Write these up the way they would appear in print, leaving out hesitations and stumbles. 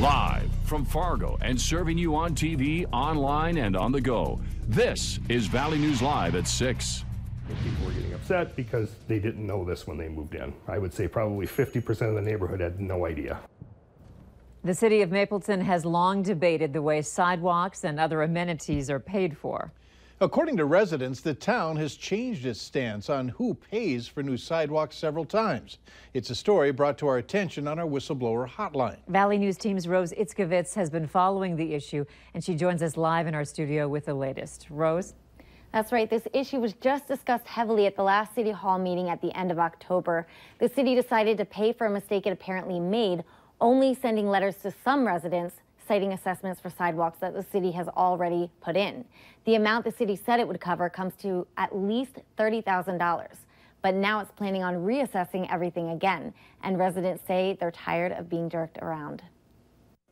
Live from Fargo and serving you on TV, online, and on the go. This is Valley News Live at 6. People were getting upset because they didn't know this when they moved in. I would say probably 50% of the neighborhood had no idea. The city of Mapleton has long debated the way sidewalks and other amenities are paid for. According to residents, the town has changed its stance on who pays for new sidewalks several times. It's a story brought to our attention on our whistleblower hotline. Valley News Team's Rose Itzkovitz has been following the issue, and she joins us live in our studio with the latest. Rose? That's right. This issue was just discussed heavily at the last City Hall meeting at the end of October. The city decided to pay for a mistake it apparently made, only sending letters to some residents citing assessments for sidewalks that the city has already put in. The amount the city said it would cover comes to at least $30,000. But now it's planning on reassessing everything again, and residents say they're tired of being jerked around.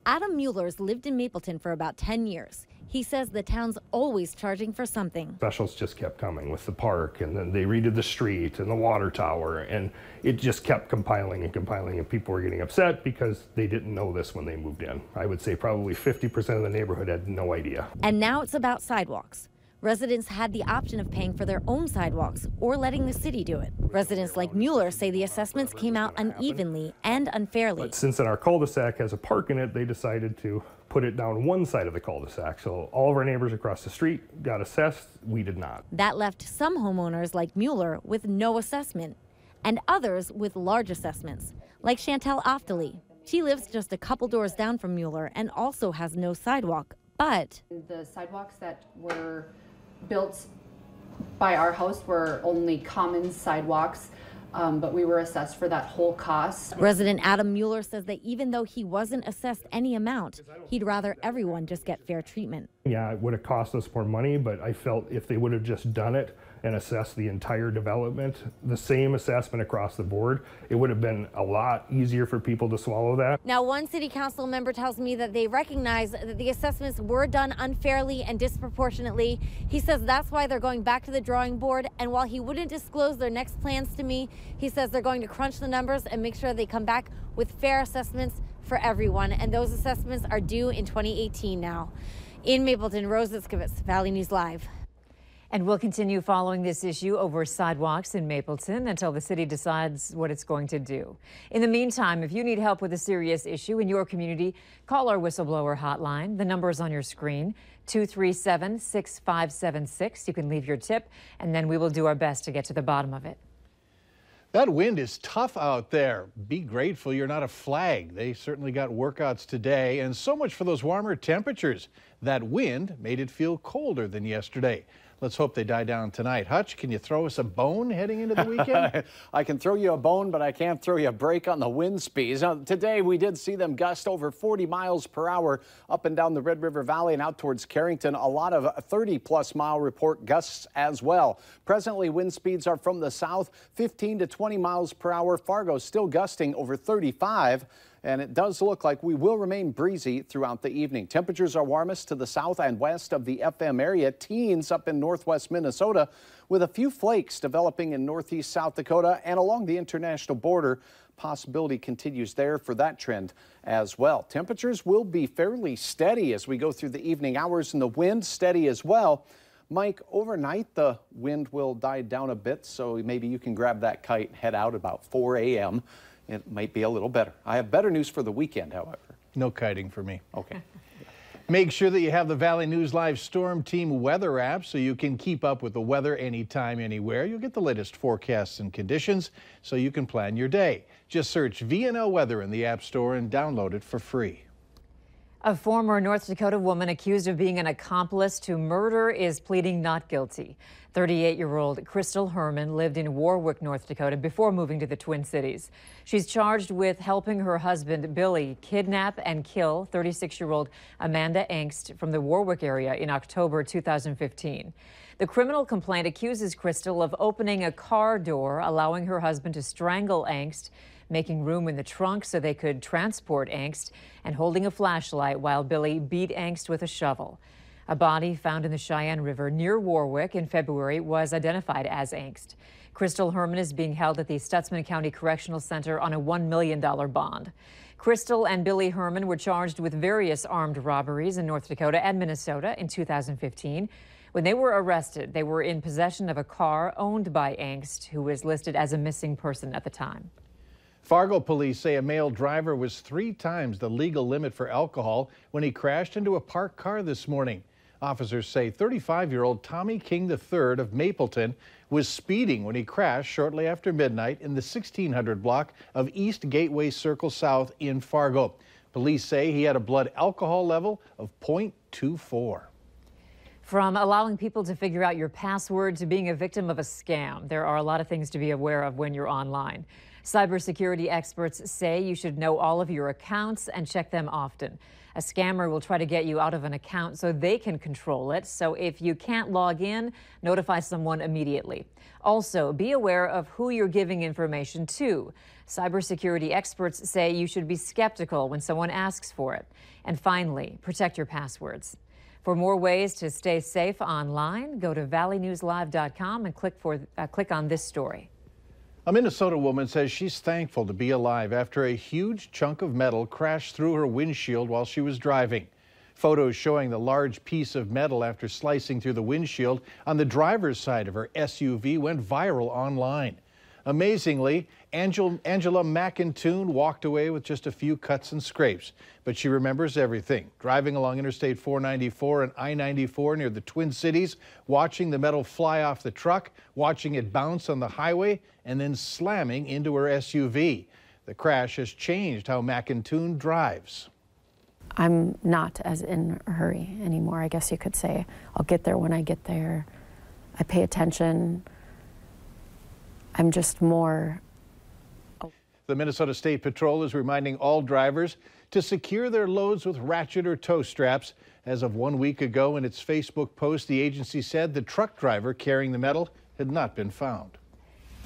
Adam Mueller's lived in Mapleton for about 10 years. He says the town's always charging for something. Specials just kept coming with the park, and then they redid the street and the water tower, and it just kept compiling, and people were getting upset because they didn't know this when they moved in. I would say probably 50% of the neighborhood had no idea. And now it's about sidewalks. Residents had the option of paying for their own sidewalks or letting the city do it. Residents like Mueller say the assessments came out unevenly and unfairly. But since our cul-de-sac has a park in it, they decided to put it down one side of the cul-de-sac. So all of our neighbors across the street got assessed. We did not. That left some homeowners like Mueller with no assessment and others with large assessments, like Chantel Oftali. She lives just a couple doors down from Mueller and also has no sidewalk, but the sidewalks that were built by our house were only common sidewalks, but we were assessed for that whole cost. Resident Adam Mueller says that even though he wasn't assessed any amount, he'd rather everyone just get fair treatment. Yeah, it would have cost us more money, but I felt if they would have just done it and assessed the entire development, the same assessment across the board, it would have been a lot easier for people to swallow that. Now, one city council member tells me that they recognize that the assessments were done unfairly and disproportionately. He says that's why they're going back to the drawing board, and while he wouldn't disclose their next plans to me, he says they're going to crunch the numbers and make sure they come back with fair assessments for everyone, and those assessments are due in 2018 now. In Mapleton, Rose Itzkovitz, Valley News Live. And we'll continue following this issue over sidewalks in Mapleton until the city decides what it's going to do. In the meantime, if you need help with a serious issue in your community, call our whistleblower hotline. The number is on your screen, 237-6576. You can leave your tip, and then we will do our best to get to the bottom of it. That wind is tough out there. Be grateful you're not a flag. They certainly got workouts today, and so much for those warmer temperatures. That wind made it feel colder than yesterday. Let's hope they die down tonight. Hutch, can you throw us a bone heading into the weekend? I can throw you a bone, but I can't throw you a break on the wind speeds. Now, today, we did see them gust over 40 miles per hour up and down the Red River Valley and out towards Carrington. A lot of 30-plus mile report gusts as well. Presently, wind speeds are from the south, 15 to 20 miles per hour. Fargo still gusting over 35. And it does look like we will remain breezy throughout the evening. Temperatures are warmest to the south and west of the FM area, teens up in northwest Minnesota, with a few flakes developing in northeast South Dakota and along the international border. Possibility continues there for that trend as well. Temperatures will be fairly steady as we go through the evening hours, and the wind steady as well. Mike, overnight the wind will die down a bit, so maybe you can grab that kite and head out about 4 a.m. It might be a little better. I have better news for the weekend, however. No kiting for me. Okay. Make sure that you have the Valley News Live Storm Team weather app so you can keep up with the weather anytime, anywhere. You'll get the latest forecasts and conditions so you can plan your day. Just search VNL Weather in the App Store and download it for free. A former North Dakota woman accused of being an accomplice to murder is pleading not guilty. 38-year-old Crystal Herman lived in Warwick, North Dakota before moving to the Twin Cities. She's charged with helping her husband, Billy, kidnap and kill 36-year-old Amanda Angst from the Warwick area in October 2015. The criminal complaint accuses Crystal of opening a car door, allowing her husband to strangle Angst, making room in the trunk so they could transport Angst, and holding a flashlight while Billy beat Angst with a shovel. A body found in the Cheyenne River near Warwick in February was identified as Angst. Crystal Herman is being held at the Stutzman County Correctional Center on a $1 million bond. Crystal and Billy Herman were charged with various armed robberies in North Dakota and Minnesota in 2015. When they were arrested, they were in possession of a car owned by Angst, who was listed as a missing person at the time. Fargo police say a male driver was 3 times the legal limit for alcohol when he crashed into a parked car this morning. Officers say 35-year-old Tommy King III of Mapleton was speeding when he crashed shortly after midnight in the 1600 block of East Gateway Circle South in Fargo. Police say he had a blood alcohol level of 0.24. From allowing people to figure out your password to being a victim of a scam, there are a lot of things to be aware of when you're online. Cybersecurity experts say you should know all of your accounts and check them often. A scammer will try to get you out of an account so they can control it. So if you can't log in, notify someone immediately. Also, be aware of who you're giving information to. Cybersecurity experts say you should be skeptical when someone asks for it. And finally, protect your passwords. For more ways to stay safe online, go to valleynewslive.com and click on this story. A Minnesota woman says she's thankful to be alive after a huge chunk of metal crashed through her windshield while she was driving. Photos showing the large piece of metal after slicing through the windshield on the driver's side of her SUV went viral online. Amazingly, Angela McIntoon walked away with just a few cuts and scrapes, but she remembers everything. Driving along Interstate 494 and I-94 near the Twin Cities, watching the metal fly off the truck, watching it bounce on the highway, and then slamming into her SUV. The crash has changed how McIntoon drives. I'm not as in a hurry anymore, I guess you could say. I'll get there when I get there. I pay attention. I'm just more. The Minnesota State Patrol is reminding all drivers to secure their loads with ratchet or tow straps. As of 1 week ago, in its Facebook post, the agency said the truck driver carrying the metal had not been found.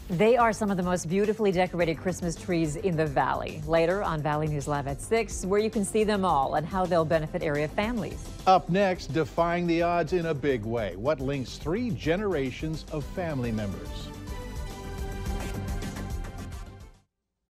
They are some of the most beautifully decorated Christmas trees in the valley. Later on Valley News Live at 6, where you can see them all and how they'll benefit area families. Up next, defying the odds in a big way. What links 3 generations of family members?